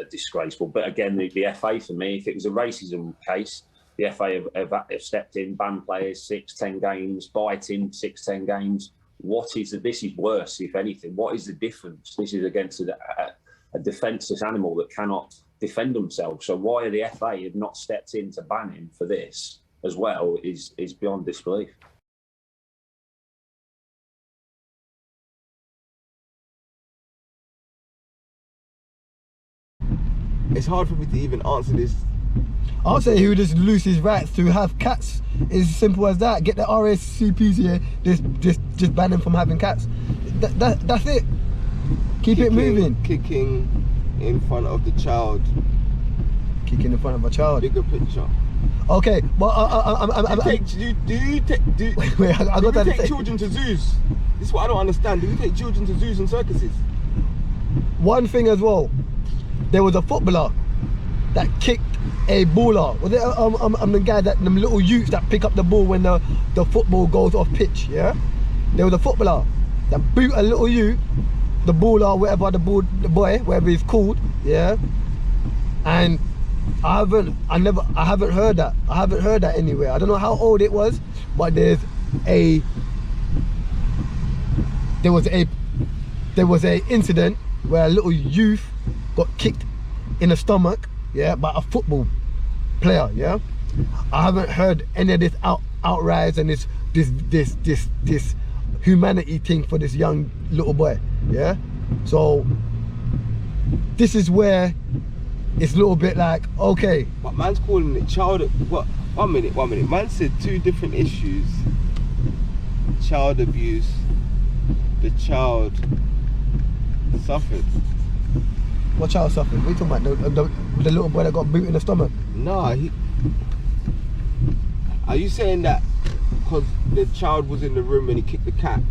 disgraceful. But again, the FA, for me, if it was a racism case, the FA have stepped in, banned players 6-10 games, biting 6-10 games. This is worse, if anything. What is the difference? This is against a defenceless animal that cannot defend themselves. So why the FA have not stepped in to ban him for this as well is beyond disbelief. It's hard for me to even answer this. I'll say he would just lose his rights to have cats. It's as simple as that. Get the RSCPs here, just ban him from having cats. That's it. Keep it moving. Kicking in front of the child. Kicking in front of a child. Bigger picture. Okay, but do you take children to zoos? This is what I don't understand. Do you take children to zoos and circuses? One thing as well, there was a footballer that kicked a baller. Was it the guy them little youths that pick up the ball when the football goes off pitch, yeah? There was a footballer that boot a little youth, the baller, whatever the boy, whatever he's called, yeah? And I haven't heard that. I haven't heard that anywhere. I don't know how old it was, but there was a incident where a little youth got kicked in the stomach, yeah, by a football player, yeah. I haven't heard any of this outrise and this humanity thing for this young little boy, yeah. So this is where it's a little bit like, okay. But man's calling it child. What? 1 minute. Man said two different issues. Child abuse. The child suffered. What child suffered? What are you talking about? The little boy that got boot in the stomach? Nah, are you saying that because the child was in the room when he kicked the cat,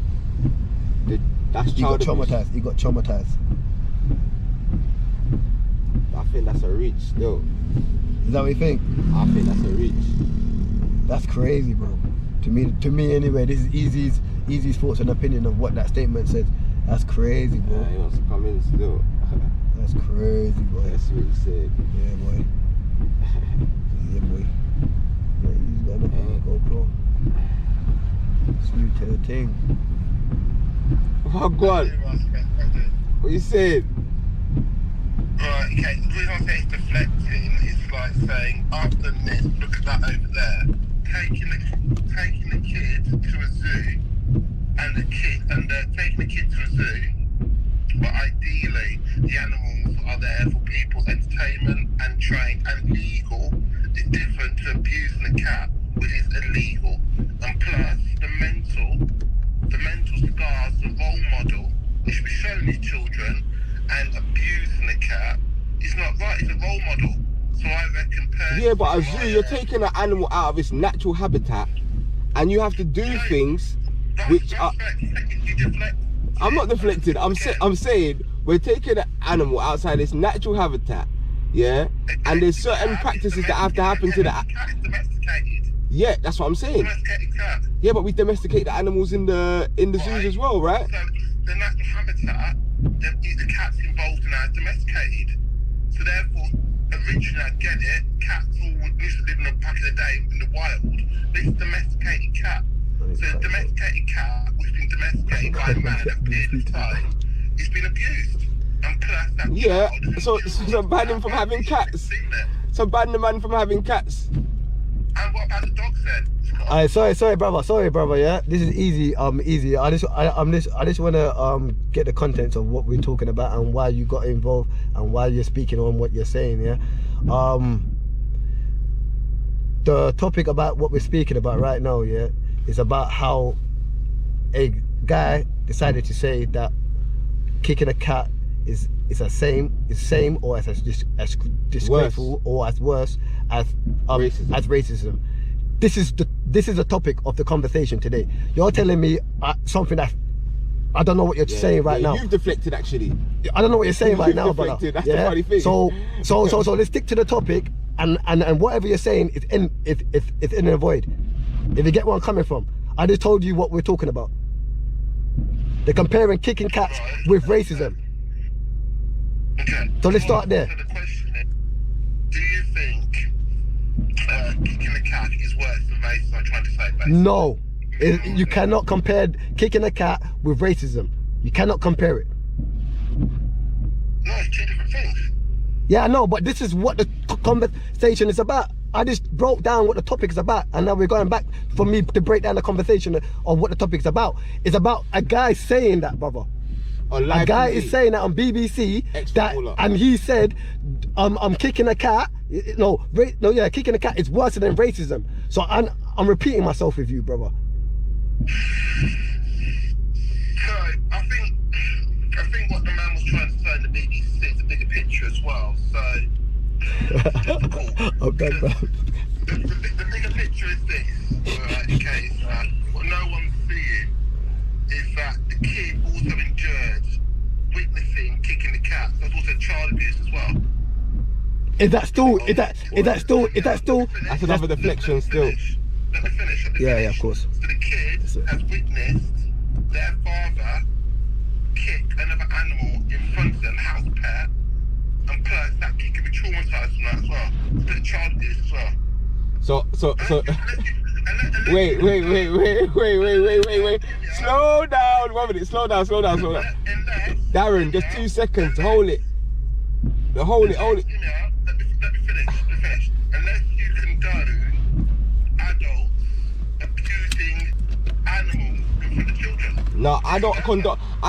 that's child abuse? He got traumatized. I think that's a reach still. Is that what you think? I think that's a reach. That's crazy, bro. To me anyway, this is Eazi's thoughts and opinion of what that statement says. That's crazy, bro. Yeah, he wants to come in still. That's crazy, boy. That's what he said. Yeah, boy. Yeah, boy. Yeah, he's got nothing to GoPro. Salute to the thing. Oh, God. What you said? Right, okay, the reason I say it's deflecting is like saying, I've done this, look at that over there. Taking the kid to a zoo, and taking the kid to a zoo, but ideally the animals are there for people's entertainment and trained and legal. It's different to abusing a cat, which is illegal. And plus, the mental scars, the role model, which should be shown these children, and abusing the cat is not right. It's a role model. So I reckon yeah, but a zoo, you're taking an animal out of its natural habitat and you have to do things which are... I'm not deflected. I'm saying we're taking an animal outside its natural habitat, yeah? And there's certain practices that have to happen to that. Yeah, that's what I'm saying. Yeah, but we domesticate the animals in the zoos as well, right? So the natural habitat, the cat's involved in that is domesticated. So therefore, originally I get it, cats all used to live back in the day in the wild. This is domesticated cat. So the domesticated cat, which has been domesticated by a man at a period of time, it's been abused. And plus that yeah, child, so ban him from having cats. So ban the man from having cats. And what about the dogs then? Alright, sorry, brother. Yeah, this is Eazi. Eazi. I just want to get the contents of what we're talking about and why you got involved and why you're speaking on what you're saying. Yeah. The topic about what we're speaking about right now, yeah, is about how a guy decided to say that kicking a cat is same or as disgraceful or as worse as racism. This is the topic of the conversation today. You're telling me something that I don't know what you're saying right now. You've deflected actually. I don't know what you're saying right now, brother. That's the funny thing. So let's stick to the topic and whatever you're saying is in the void. If you get where I'm coming from, I just told you what we're talking about. They're comparing kicking cats with racism. Okay. So let's start there. So the question is, do you think kicking the cat is worse than racism? I'm trying to say, basically. No, you cannot compare kicking a cat with racism. You cannot compare it. No, it's two different things. Yeah, I know, but this is what the conversation is about. I just broke down what the topic is about, and now we're going back for me to break down the conversation of what the topic is about. It's about a guy saying that, brother. A guy is saying that on BBC that, and he said, I'm kicking a cat. Kicking a cat is worse than racism. So I'm repeating myself with you, brother. So I think what the man was trying to say in the BBC is a bigger picture as well. So Okay, bro. the bigger picture is this, right? Okay, is that what no one's seeing is that the kid also endured witnessing kicking the cat. There's also child abuse as well. Is that still? That's another deflection still. Let me finish. Yeah, of course. So the kid has witnessed their father kick another animal in front of them, house pet, and plus that kid can be traumatised from that as well. It's a bit of child abuse as well. So. Wait. Slow down. 1 minute. Slow down. Darren, just 2 seconds. Hold it. Hold it. Let me finish. Unless you condone adults abusing animals in front of children. No, I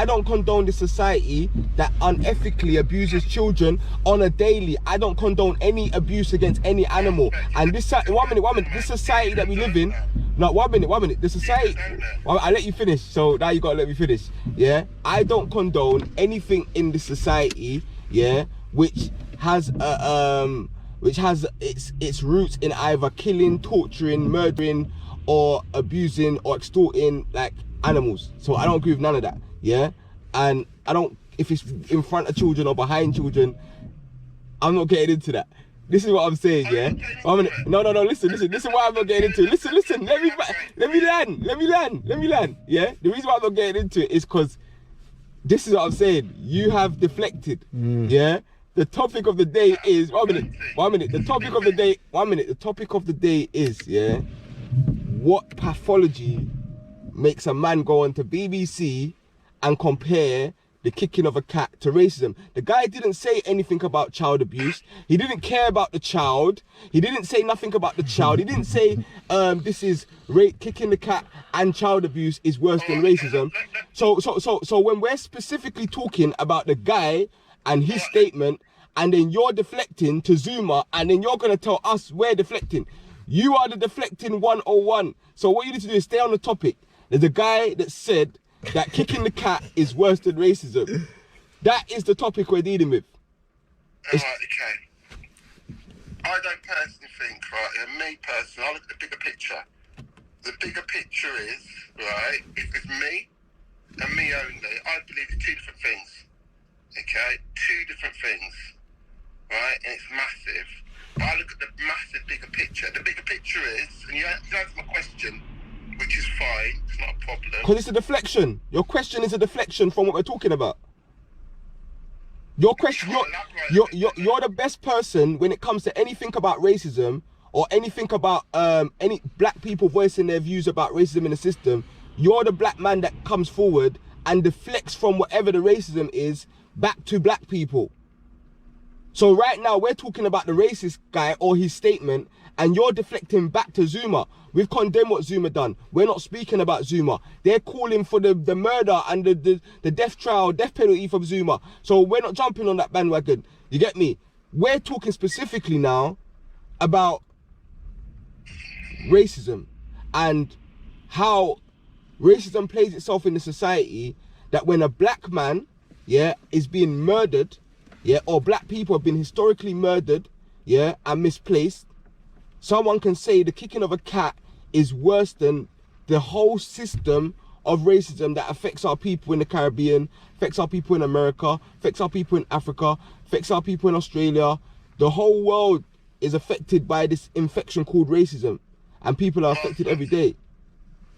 don't condone the society that unethically abuses children on a daily. I don't condone any abuse against any animal. And this 1 minute. This society that we live in. No, 1 minute. The society. I'll let you finish. So now you gotta let me finish. Yeah. I don't condone anything in the society. Yeah. Which has its roots in either killing, torturing, murdering, or abusing or extorting like animals. So I don't agree with none of that. Yeah. And I don't, if it's in front of children or behind children, I'm not getting into that. This is what I'm saying, yeah. No. Listen. This is why I'm not getting into it. Listen. Let me land. Yeah. The reason why I'm not getting into it is because this is what I'm saying. You have deflected. Yeah. The topic of the day is 1 minute. The topic of the day is, yeah, what pathology makes a man go onto BBC and compare the kicking of a cat to racism. The guy didn't say anything about child abuse. He didn't care about the child. He didn't say nothing about the child. He didn't say this is kicking the cat and child abuse is worse than racism. So when we're specifically talking about the guy and his statement, and then you're deflecting to Zuma, and then you're gonna tell us we're deflecting. You are the deflecting 101. So what you need to do is stay on the topic. There's a guy that said that kicking the cat is worse than racism. That is the topic we're dealing with. Alright, okay. I don't personally think, right, and me personally, I look at the bigger picture. The bigger picture is, right, if it's me and me only, I believe it's two different things. Okay? Two different things. Right? And it's massive. But I look at the massive bigger picture. The bigger picture is, and you answer my question, which is fine, it's not a problem. Because it's a deflection. Your question is a deflection from what we're talking about. Your question, you're the best person when it comes to anything about racism or anything about any black people voicing their views about racism in the system. You're the black man that comes forward and deflects from whatever the racism is back to black people. So right now we're talking about the racist guy or his statement, and you're deflecting back to Zuma. We've condemned what Zuma done. We're not speaking about Zuma. They're calling for the murder and the death penalty from Zuma. So we're not jumping on that bandwagon. You get me? We're talking specifically now about racism and how racism plays itself in the society, that when a black man, yeah, is being murdered, yeah, or black people have been historically murdered, yeah, and misplaced, someone can say the kicking of a cat is worse than the whole system of racism that affects our people in the Caribbean, affects our people in America, affects our people in Africa, affects our people in Australia. The whole world is affected by this infection called racism, and people are affected every day.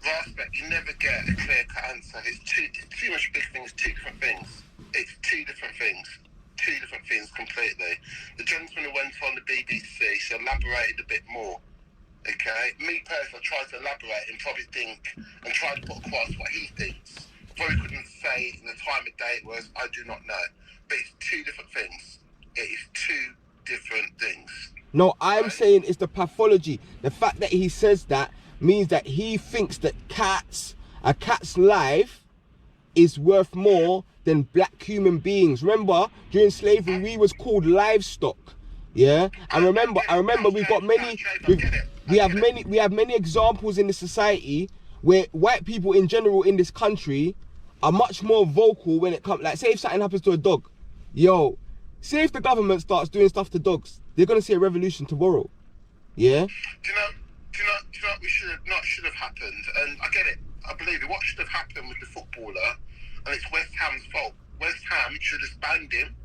Raspect, you never get a clear-cut answer. It's too much big things, two different things. It's two different things. two different things completely. The gentleman who went on the BBC, she elaborated a bit more. Okay, me personally tried to elaborate and probably think and try to put across what he thinks. Probably couldn't say in the time of day it was, I do not know. But it's two different things. It is two different things. No, I'm saying it's the pathology. The fact that he says that means that he thinks that a cat's life is worth more than black human beings. Remember, during slavery, we was called livestock. Yeah, I remember we've got many, we have many examples in the society where white people in general in this country are much more vocal when it comes, like say if something happens to a dog, yo, say if the government starts doing stuff to dogs, they're gonna see a revolution tomorrow. Yeah. Do you know what should have happened? And I get it, I believe it. What should have happened with the footballer, and it's West Ham's fault. West Ham should have banned him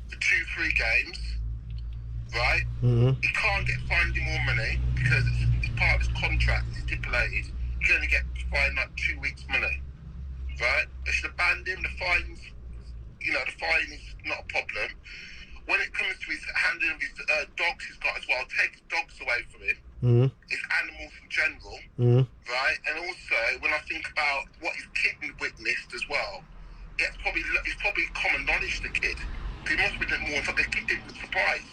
for 2-3 games. Right? Mm-hmm. He can't get fined any more money because it's part of his contract, it's stipulated. He can only get fined like 2 weeks' money. Right? They should have banned him. The fines, the fine is not a problem. When it comes to his handling of his dogs he's got as well, take his dogs away from him. Mm-hmm. His animals in general. Mm-hmm. Right? And also, when I think about what his kid witnessed as well, it's probably common knowledge to the kid. He must have been more, so the kid didn't be surprised.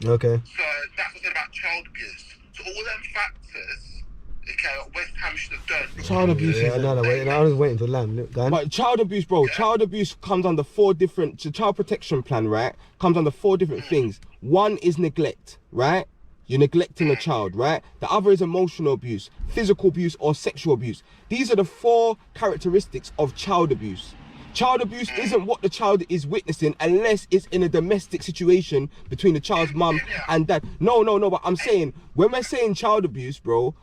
Okay. So that's what's about child abuse. So all them factors, okay, what West Ham should have done. Child abuse. Yeah, I was waiting for Lamb. But child abuse, bro, child abuse comes under 4 different, the child protection plan, right? Comes under 4 different things. One is neglect, right? You're neglecting a child, right? The other is emotional abuse, physical abuse, or sexual abuse. These are the 4 characteristics of child abuse. Child abuse isn't what the child is witnessing unless it's in a domestic situation between the child's mum and dad. No, but I'm saying, when we're saying child abuse, bro,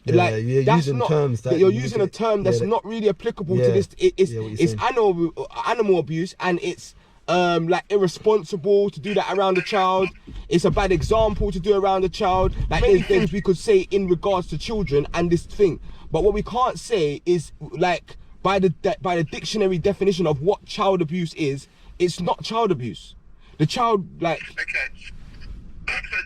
Yeah, you're that's using not, terms that you're you using need a term that's yeah, not really applicable yeah, to this. It's yeah, what you're saying. animal abuse, and it's like irresponsible to do that around the child. It's a bad example to do around the child. Like many things we could say in regards to children and this thing, but what we can't say is like by the dictionary definition of what child abuse is, it's not child abuse. The child, like... Okay, so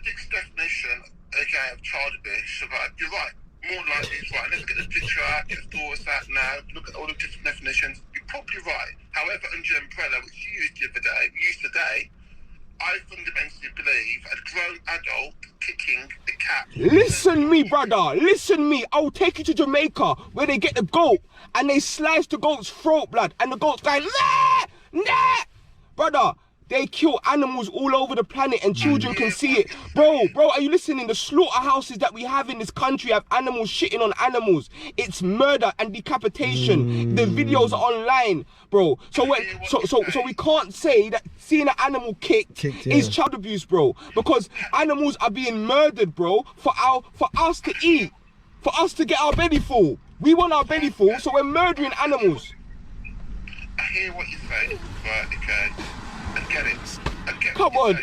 Dick's definition, okay, of child abuse, right, you're right, more likely it's right. Let's get the picture out, get the thoughts out now, look at all the different definitions. You're probably right. However, under the umbrella, which you used today, I fundamentally believe a grown adult kicking the cat. Listen me, brother. Listen me. I'll take you to Jamaica where they get the goat and they slice the goat's throat, blood, and the goat's going, nah, nah. Brother, they kill animals all over the planet and children can see it. Bro, are you listening? The slaughterhouses that we have in this country have animals shitting on animals. It's murder and decapitation. The videos are online, bro. So we can't say that seeing an animal kicked is child abuse, bro. Because animals are being murdered, bro, for us to eat, for us to get our belly full. We want our belly full, so we're murdering animals. I hear what you're saying, right, okay. I get it. Come on.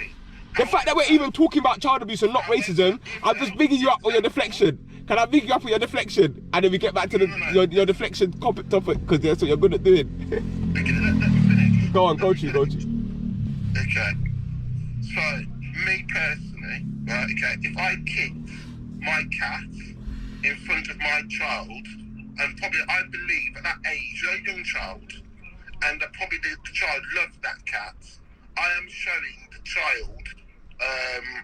The fact that we're even talking about child abuse and not racism, I'm just bigging you up on your deflection. Can I big you up on your deflection? And then we get back to your deflection topic, because that's what you're good at doing. Okay, let me finish. Go on, go to. Okay. So, me personally, right, okay, if I kicked my cat in front of my child, and probably I believe at that age, a young child, and that probably the child loves that cat, I am showing the child, I'm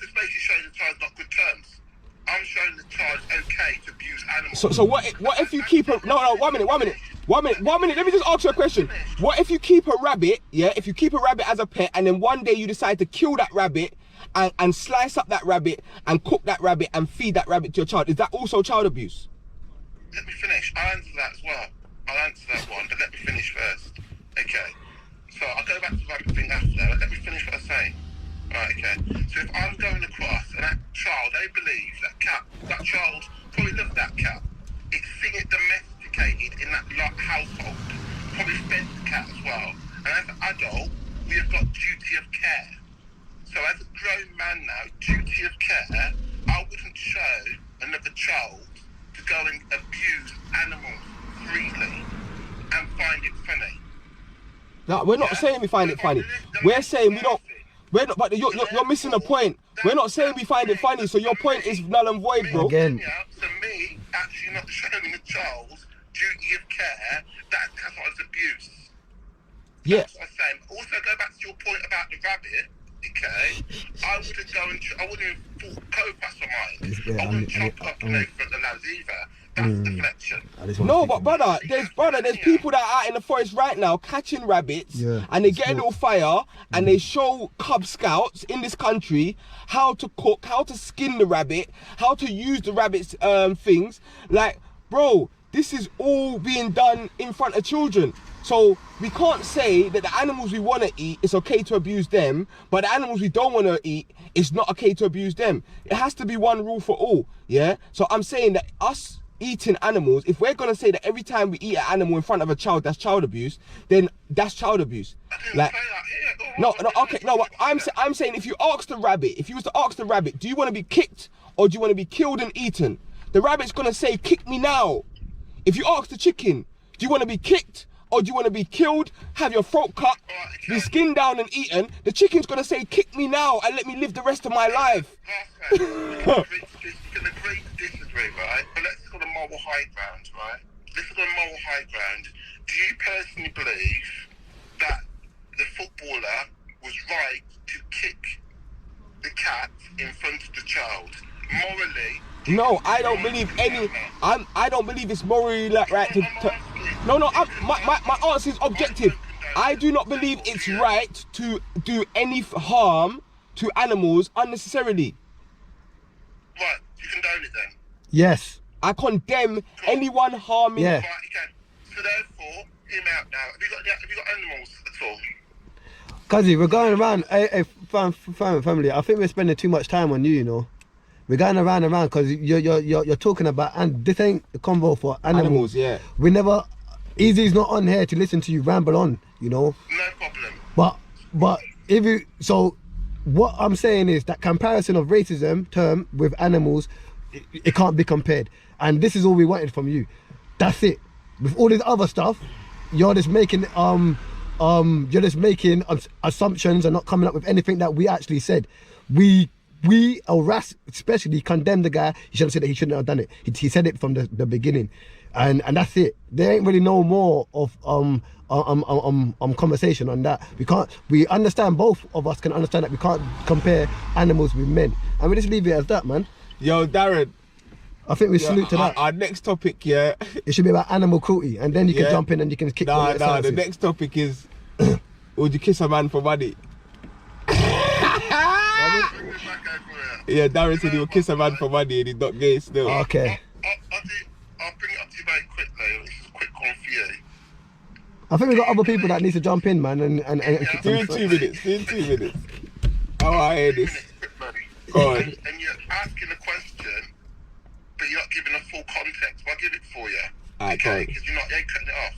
just basically showing the child not good terms. I'm showing the child okay to abuse animals. So what if you keep a, no, 1 minute, let me just ask you a question. What if you keep a rabbit, yeah, if you keep a rabbit as a pet and then one day you decide to kill that rabbit and slice up that rabbit and cook that rabbit and feed that rabbit to your child, is that also child abuse? Let me finish, I'll answer that as well. I'll answer that one, but let me finish first. Okay. So I'll go back to the rabbit thing after that. Let me finish what I'm saying. Right, okay. So if I'm going across and that child, they believe that child probably loves that cat. It's seen it domesticated in that household. Probably fed the cat as well. And as an adult, we have got duty of care. So as a grown man now, duty of care, I wouldn't show another child to go and abuse animals freely and find it funny. No, we're not saying we find it funny. We're saying we don't. We're not. But you're missing the point. We're not saying we find it funny. So your point is null and void, bro. Again. To me, actually not showing the child's duty of care, that classifies as abuse. Yeah. That's what I'm saying. Also, go back to your point about the rabbit. Okay, I wouldn't go and I wouldn't even go past my mind. Yeah, I wouldn't chop up and over the lads either. That's deflection. No, but brother, there's people that are out in the forest right now catching rabbits, and they get a little fire, and they show Cub Scouts in this country how to cook, how to skin the rabbit, how to use the rabbit's things. Like, bro, this is all being done in front of children. So we can't say that the animals we want to eat, it's okay to abuse them, but the animals we don't want to eat, it's not okay to abuse them. It has to be one rule for all, yeah? So I'm saying that us eating animals, if we're going to say that every time we eat an animal in front of a child, that's child abuse, then that's child abuse. Like, no, okay, no, I'm saying if you ask the rabbit, if you was to ask the rabbit, do you want to be kicked or do you want to be killed and eaten? The rabbit's going to say, kick me now. If you ask the chicken, do you want to be kicked or do you want to be killed, have your throat cut, be skinned down and eaten? The chicken's going to say, kick me now and let me live the rest of my life. We can agree to disagree, right? But let's go to moral high ground, right? Let's go to moral high ground. Do you personally believe that the footballer was right to kick the cat in front of the child? Morally? No, I don't believe any. I don't believe it's morally right to. No. My answer is objective. I do not believe it's right to do any harm to animals unnecessarily. Right, you condone it then? Yes. I condemn anyone harming. Right, okay. So therefore, hear me out now. Have you got animals at all? Cuzzy, we're going around. Hey, family. I think we're spending too much time on you. You know, we're going around because you're talking about, and this ain't a convo for animals. Yeah. We never. Easy's not on here to listen to you ramble on. You know. No problem. But if you what I'm saying is that comparison of racism term with animals, it can't be compared. And this is all we wanted from you. That's it. With all this other stuff, you're just making assumptions and not coming up with anything that we actually said. We or Ras especially condemned the guy. He should have said that he shouldn't have done it. He said it from the beginning. And that's it. There ain't really no more of conversation on that. We understand, both of us can understand that we can't compare animals with men, and we just leave it as that, man. Yo, Darren, I think we salute to that. Our next topic, yeah. It should be about animal cruelty, and then you can jump in and you can kick. Nah. The next topic is, would you kiss a man for money? Yeah, Darren said he would kiss a man for money, and he's not gay still. Okay. I'll bring it up to you very quickly. This is a quick one for you. I think we've got other people that need to jump in, man, and kick Do some. in 2 minutes. Do in 2 minutes. How I hear this? Go on. And you're asking a question, but you're not giving a full context. I'll give it for you. Okay, because you're cutting it off.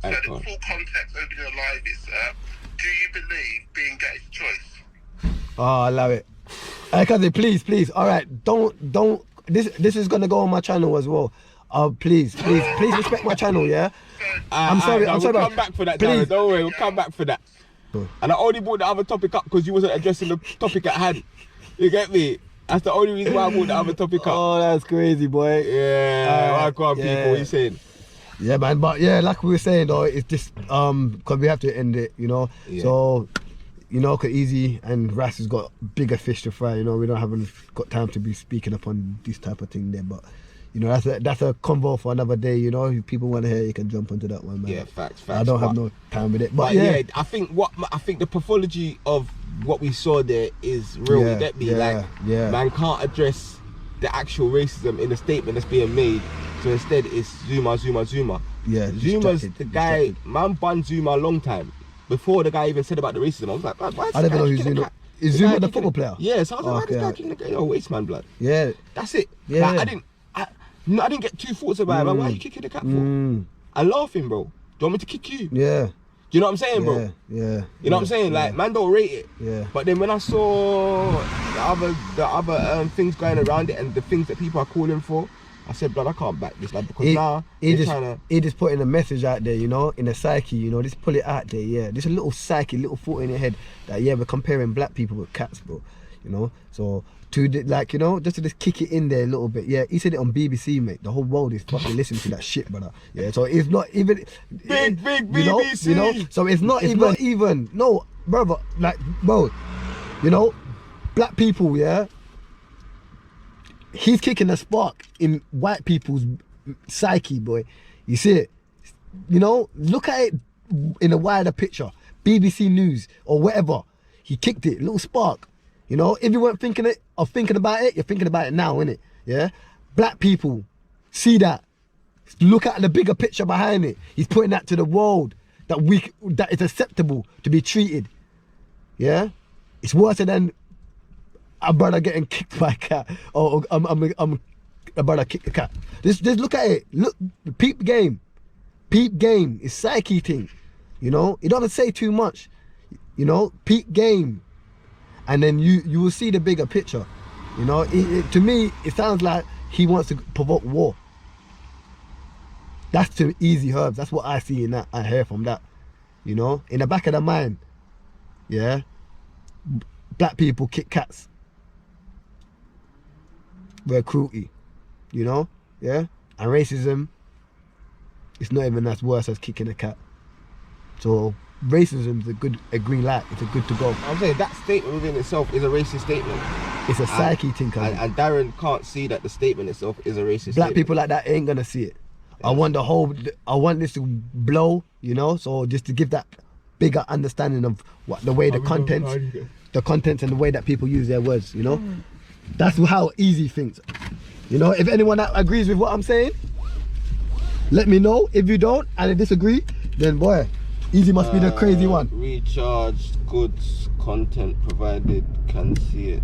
So the full context opening a live is, do you believe being gay is a choice? Oh, I love it. Kazi, please. All right, don't. This is gonna go on my channel as well. Please respect my channel, yeah. I'm sorry. We'll come back for that, Darren. Don't worry, we'll come back for that. And I only brought the other topic up because you wasn't addressing the topic at hand. You get me? That's the only reason why I brought the other topic up. Oh, that's crazy, boy. Yeah, go on, people. What you saying? Yeah, man. But yeah, like we were saying though, it's just because we have to end it, you know. Yeah. So, you know, cause Eazi and Ras has got bigger fish to fry. You know, we haven't got time to be speaking upon this type of thing there, but. You know, that's a convo for another day. You know, if people want to hear, you can jump onto that one, man. Yeah, facts. I don't have no time with it, but yeah. I think the pathology of what we saw there is real. You get me? Man can't address the actual racism in the statement that's being made. So instead, it's Zuma. Yeah, Zuma's the guy. Man banned Zuma a long time before the guy even said about the racism. I was like, why is I don't know who's Zuma. Is Zuma the football player? Yeah, so I was like, why is this guy kicking the guy? Yo, waste man blood. Yeah, that's it. Yeah, I didn't get two thoughts about it, man. Why are you kicking the cat for? I'm laughing, bro. Do you want me to kick you? Yeah. Do you know what I'm saying, bro? Yeah. You know what I'm saying? Like, man don't rate it. Yeah. But then when I saw the other things going around it and the things that people are calling for, I said, blood, I can't back this, lad, because He, now he they're just trying to. he just putting a message out there, you know, in the psyche, you know, just pull it out there, yeah. Just a little psyche, little thought in your head that yeah, we're comparing black people with cats, bro. You know, so like, you know, just to just kick it in there a little bit. Yeah, he said it on BBC, mate. The whole world is fucking listening to that shit, brother. Yeah, so it's not even Big you know, BBC. you know. So it's not even no, brother. Like, bro, you know, black people, yeah. He's kicking a spark in white people's psyche, boy. You see it? You know, look at it in a wider picture. BBC News or whatever. He kicked it, little spark. You know, if you weren't thinking about it, you're thinking about it now, innit? Yeah? Black people, see that. Look at the bigger picture behind it. He's putting that to the world that it's acceptable to be treated. Yeah? It's worse than a brother getting kicked by a cat or a brother kicked a cat. Just look at it. Look, peep game. Peep game. It's psyche thing. You know? It doesn't say too much. You know? Peep game. And then you will see the bigger picture. You know, to me, it sounds like he wants to provoke war. That's to Eazi Herbs. That's what I see in that. I hear from that. You know, in the back of the mind, yeah, black people kick cats. We're cruelty, you know, yeah, and racism. It's not even as worse as kicking a cat. So racism is a green light. It's a good to go. I'm saying that statement within itself is a racist statement. It's a psyche thing, and Darren can't see that the statement itself is a racist black statement. people like that ain't gonna see it. I want this to blow, you know, so just to give that bigger understanding of what the way the contents and the way that people use their words, you know. That's how Eazi thinks. You know, if anyone that agrees with what I'm saying, let me know. If you don't and I disagree, then boy, Eazi must be the crazy one. Recharged goods content provided, can see it.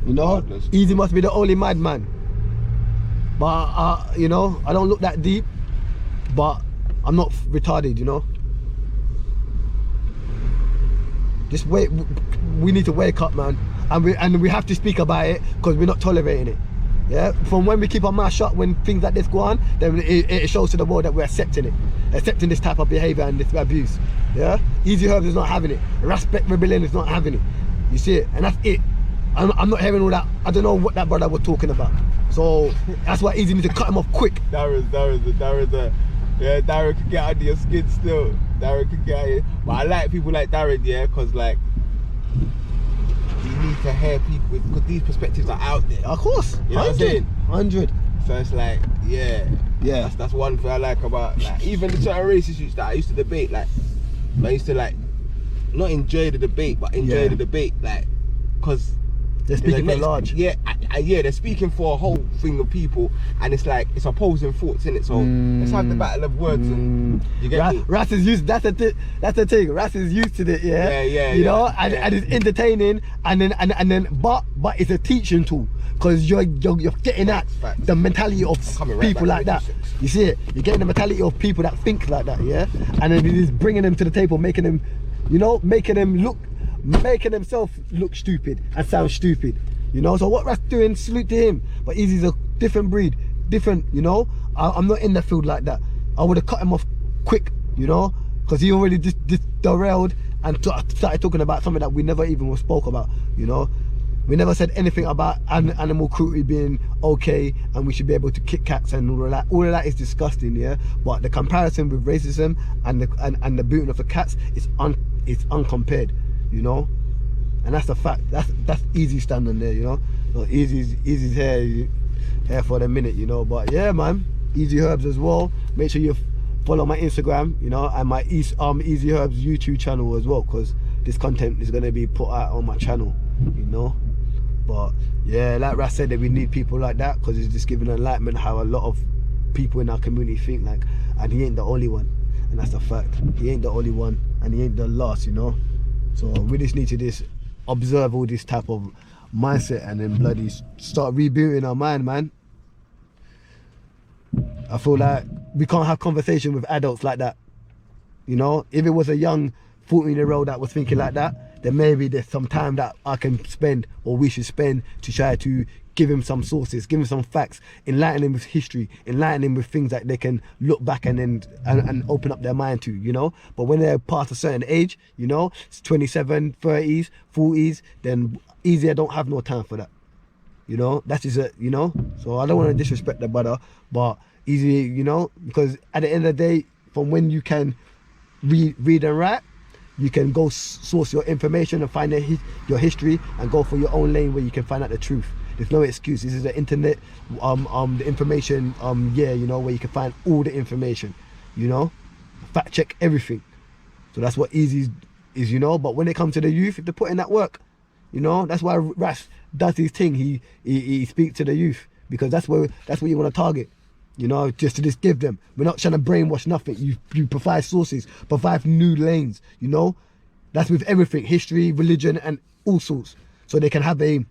You know, Eazi must be the only madman. But you know, I don't look that deep, but I'm not retarded, you know. Just wait. We need to wake up, man, and we have to speak about it because we're not tolerating it. Yeah. From when we keep our mouth shut when things like this go on, then it shows to the world that we're accepting this type of behavior and this abuse. Yeah. Eazi Herbs is not having it. Raspect Rebellion is not having it. You see it, and that's it. I'm not hearing all that. I don't know what that brother was talking about. So that's why Eazi needs to cut him off quick. Darren could get under your skin still. Darren could get under. But I like people like Darren, yeah, because like you need to hear people because these perspectives are out there. Of course, you know what I'm saying? 100. So it's like, yeah. That's one thing I like about like even the certain race issues that I used to debate. Like I used to like not enjoy the debate, but enjoy the debate, like because. They're speaking for large. Yeah, they're speaking for a whole thing of people, and it's like it's opposing thoughts, innit? So let's have the battle of words, and you get me? Ras is used. That's the thing. Ras is used to it. Yeah. You know, and it's entertaining, and then, but it's a teaching tool because you're getting at the mentality of people like that. You see it? You're getting the mentality of people that think like that. Yeah, and then he's bringing them to the table, making them, you know, making themselves look stupid and sound stupid, you know. So what Ras doing, salute to him. But Eazi's a different breed, different, you know. I'm not in the field like that. I would have cut him off quick, you know, because he already just derailed and started talking about something that we never even spoke about, you know. We never said anything about animal cruelty being okay and we should be able to kick cats and all of that. All of that is disgusting, yeah. But the comparison with racism and the booting of the cats is uncompared. You know, and that's a fact. That's Eazi standing there, you know. So Eazi's here for the minute, you know. But yeah, man, Eazi Herbs as well. Make sure you follow my Instagram, you know, and my Eazi Herbs YouTube channel as well, because this content is gonna be put out on my channel, you know. But yeah, like Ras said, that we need people like that because it's just giving enlightenment how a lot of people in our community think like, and he ain't the only one, and that's a fact. He ain't the only one, and he ain't the last, you know. So we just need to just observe all this type of mindset and then bloody start rebooting our mind, man. I feel like we can't have conversation with adults like that. You know, if it was a young 14-year-old that was thinking like that, then maybe there's some time that I can spend, or we should spend, to try to give him some sources, give him some facts, enlighten him with history, enlighten him with things that they can look back and open up their mind to, you know. But when they're past a certain age, you know, it's 27, 30s, 40s, then Eazi, I don't have no time for that. You know, that's just it, you know. So I don't want to disrespect the brother, but Eazi, you know, because at the end of the day, from when you can read and write, you can go source your information and find your history and go for your own lane where you can find out the truth. There's no excuse. This is the internet, the information, yeah, you know, where you can find all the information, you know, fact check everything. So that's what Eazi is, you know. But when it comes to the youth, if they put in that work, you know, that's why Ras does his thing. He speaks to the youth, because that's what you want to target. You know, just to give them. We're not trying to brainwash nothing. You provide sources, provide new lanes, you know. That's with everything, history, religion, and all sorts. So they can have a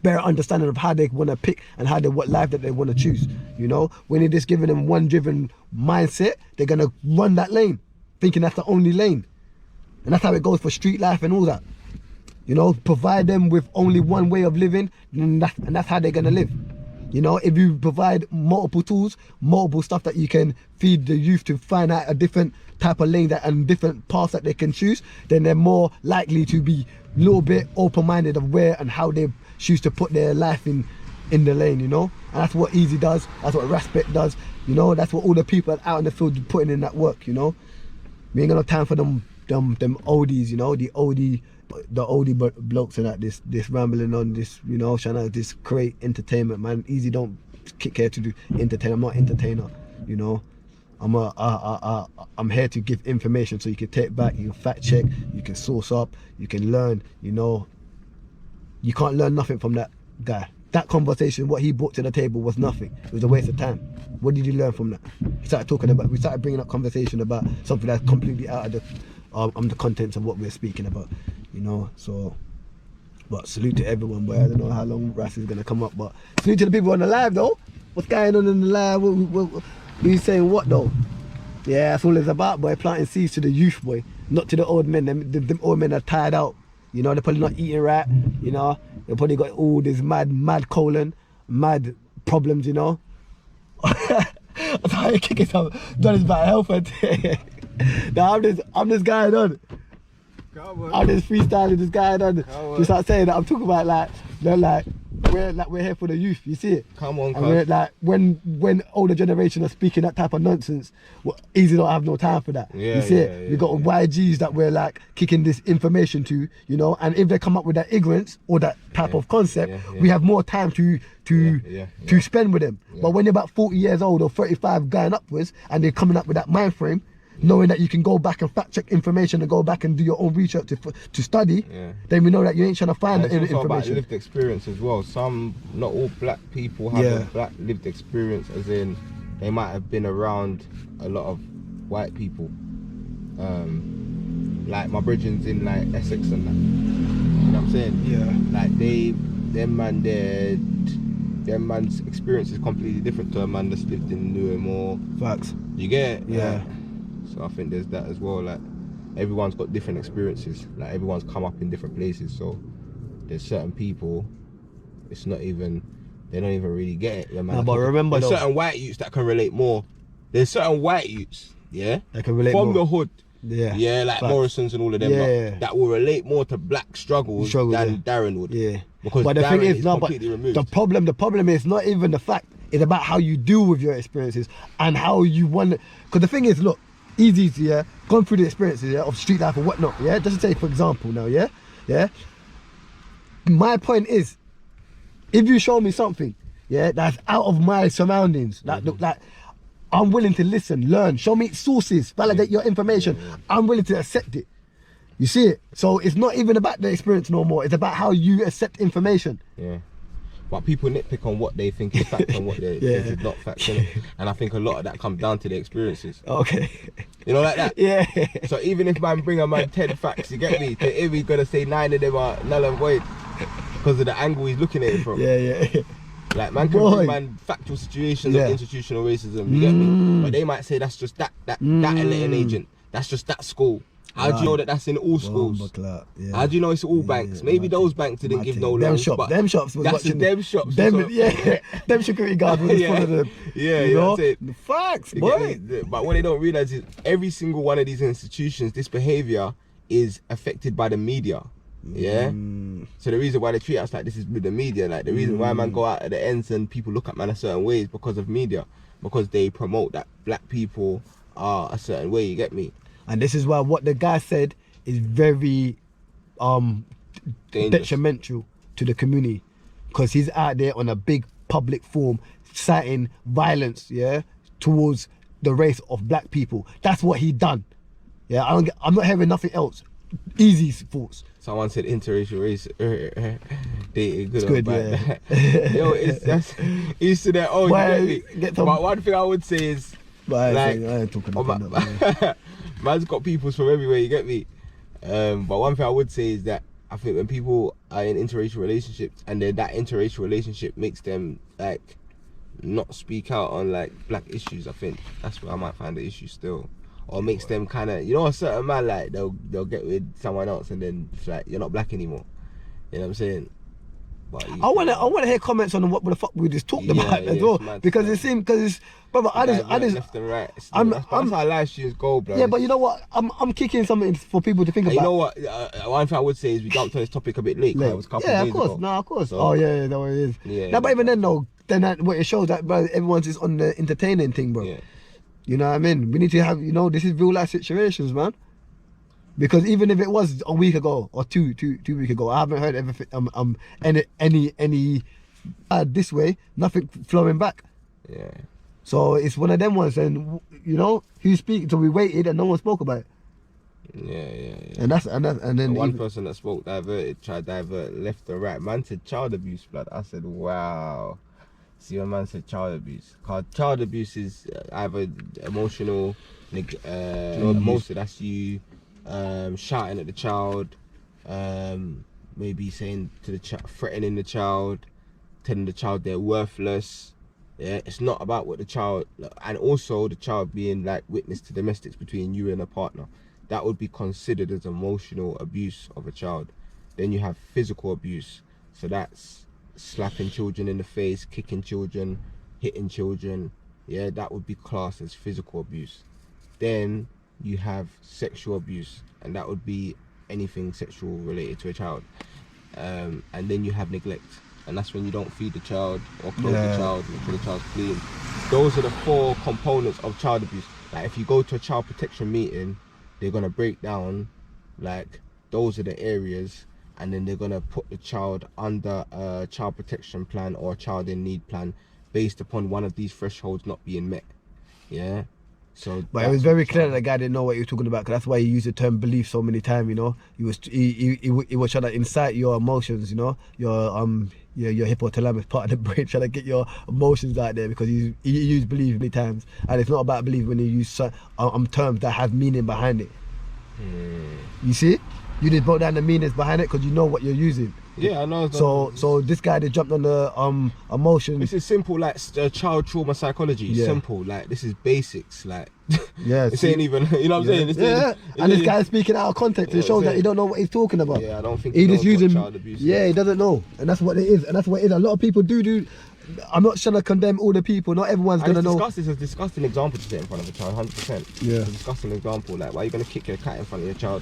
better understanding of how they want to pick and what life that they want to choose, you know. When you're just giving them one driven mindset, they're going to run that lane, thinking that's the only lane. And that's how it goes for street life and all that. You know, provide them with only one way of living, and that's how they're going to live. You know, if you provide multiple tools, multiple stuff that you can feed the youth to find out a different type of lane and different paths that they can choose, then they're more likely to be a little bit open-minded of where and how they choose to put their life in the lane, you know. And that's what Eazi does, that's what Raspect does, you know. That's what all the people out in the field putting in that work, you know. We ain't got no time for them oldies, you know, the oldie blokes and that, this rambling on, this, you know, trying to just create entertainment, man. Eazi don't kick here to do entertain. I'm not an entertainer, you know. I'm here to give information so you can take back, you can fact check, you can source up, you can learn, you know. You can't learn nothing from that guy. That conversation, what he brought to the table, was nothing. It was a waste of time. What did you learn from that? We started bringing up conversation about something that's completely out of the contents of what we're speaking about, you know. So, but salute to everyone, boy. I don't know how long Ras is gonna come up, but salute to the people on the live though. What's going on in the live? What you saying what though? Yeah, that's all it's about, boy. Planting seeds to the youth, boy, not to the old men. Them old men are tired out. You know, they're probably not eating right. You know, they probably got all this mad colon, mad problems. You know. I'm trying to kick it up. Done is about health. Now I'm just going on. I'm just freestyling this guy on. Just like saying that I'm talking about like we're here for the youth. You see it? Come on, and we're like when older generation are speaking that type of nonsense, Eazi don't have no time for that. Yeah, you see it? We got YGs that we're like kicking this information to, you know. And if they come up with that ignorance or that type of concept, we have more time to spend with them. But when you're about 40 years old or 35 going upwards, and they're coming up with that mind frame, knowing that you can go back and fact check information and go back and do your own research to study, then we know that you ain't trying to find the information. About lived experience as well. Not all black people have a black lived experience, as in they might have been around a lot of white people. Like my brethren's in like Essex and that. You know what I'm saying? Yeah. Like them man's experience is completely different to a man that's lived in Newham or. Facts. You get it? Yeah. So I think there's that as well. Like everyone's got different experiences. Like everyone's come up in different places. So there's certain people, they don't even really get it. Yeah, man. No, but remember, there's certain white youths that can relate more. There's certain white youths, that can relate from the hood. Yeah, like Facts. Morrison's and all of them, that will relate more to black struggles than Darren would. Yeah, because but the Darren thing is, removed. The problem is not even the fact. It's about how you deal with your experiences and how you want. Because the thing is, look, Eazi's gone through the experiences of street life or whatnot. Just to say, for example, now, my point is, if you show me something, that's out of my surroundings, like I'm willing to listen, learn, show me sources, validate your information. I'm willing to accept it. You see it? So it's not even about the experience no more. It's about how you accept information. Yeah. But people nitpick on what they think is fact and what they think is not fact. And I think a lot of that comes down to the experiences. Okay. You know, like that? Yeah. So even if man bring a man 10 facts, you get me? If he's going to say 9 of them are null and void because of the angle he's looking at it from. Yeah. Like man can bring man factual situations of institutional racism, you get me? But they might say that's just that elite agent, that's just that school. How do you know that that's in all schools? Bomber yeah. How do you know it's all banks? Maybe those banks didn't give no loans. Them shops was that's watching them shops. Them, yeah, them security guards was Yeah. full of them. Yeah, you know? that's it. The facts, You boy. get me? But what they don't realize is every single one of these institutions, this behavior is affected by the media. Yeah. So the reason why they treat us like this is with the media. Like the reason why man go out at the ends and people look at man a certain way is because of media, because they promote that black people are a certain way. You get me? And this is why what the guy said is very Dangerous. detrimental to the community, because he's out there on a big public forum citing violence, yeah, towards the race of black people. That's what he done. Yeah, I'm not hearing nothing else. Easy's thoughts. Someone said interracial race dating good, Good, or bad. yeah. Yo, it's used to that. Oh, Well, you get me? get some- But one thing I would say is, But I like, ain't talking about that. man's got peoples from everywhere. You get me? But one thing I would say is that I think when people are in interracial relationships and then that interracial relationship makes them like not speak out on like black issues, I think that's where I might find the issue still. Or makes them kind of, you know, a certain man, like they'll get with someone else and then it's like you're not black anymore. You know what I'm saying? But I wanna hear comments on what the fuck we just talked about as well, because it seems, because brother, I just left and right. That's how live streams go, bro. yeah, but you know what, I'm kicking something for people to think And about. you know what? One thing I would say is we jumped on this topic a bit late. 'Cause it was a couple yeah, of of days course, ago. no, of course. So- Oh yeah, that's what it is. Yeah, No, but even then though, then what it shows that, bro, everyone's just on the entertaining thing, bro. Yeah. You know what I mean? We need to have, you know, this is real life situations, man. Because even if it was a week ago or two weeks ago, I haven't heard everything, any this way, nothing flowing back. Yeah. So it's one of them ones, and you know, he speak. So we waited, and no one spoke about it. Yeah. And then And one even- person that spoke tried to divert left and right. Man said child abuse, blood. I said, wow. See, when man said child abuse. Cause child abuse is either emotional, emotional, that's you shouting at the child, maybe saying to the child, threatening the child, telling the child they're worthless. Yeah, it's not about what the child, and also the child being like witness to domestics between you and a partner. That would be considered as emotional abuse of a child. Then you have physical abuse. So that's slapping children in the face, kicking children, hitting children. Yeah, that would be classed as physical abuse. Then you have sexual abuse, and that would be anything sexual related to a child. And then you have neglect, and that's when you don't feed the child or clothe the child, make sure the child's clean. Those are the 4 components of child abuse. Like if you go to a child protection meeting, they're gonna break down like those are the areas, and then they're gonna put the child under a child protection plan or a child in need plan based upon one of these thresholds not being met. Yeah. So, but it was very clear that the guy didn't know what he was talking about, because that's why he used the term belief so many times. You know, he was trying to incite your emotions. You know, your hypothalamus part of the brain, trying to get your emotions out there, because he used belief many times, and it's not about belief when you use terms that have meaning behind it. You see, you just broke down the meanings behind it because you know what you're using. Yeah, I know. So this guy, they jumped on the emotions. This is simple, like child trauma psychology. Yeah. Simple, like this is basics. Like, yeah, this ain't even. You know what I'm saying? Yeah, and this guy's speaking out of context. It shows that he don't know what he's talking about. Yeah, I don't think he just knows what using child abuse. Yeah, he doesn't know, and that's what it is. And that's what it is. A lot of people do. I'm not trying to condemn all the people. Not everyone's gonna know. This is a disgusting example to set in front of a child. 100%. Yeah. It's a disgusting example. Like, why are you gonna kick your cat in front of your child?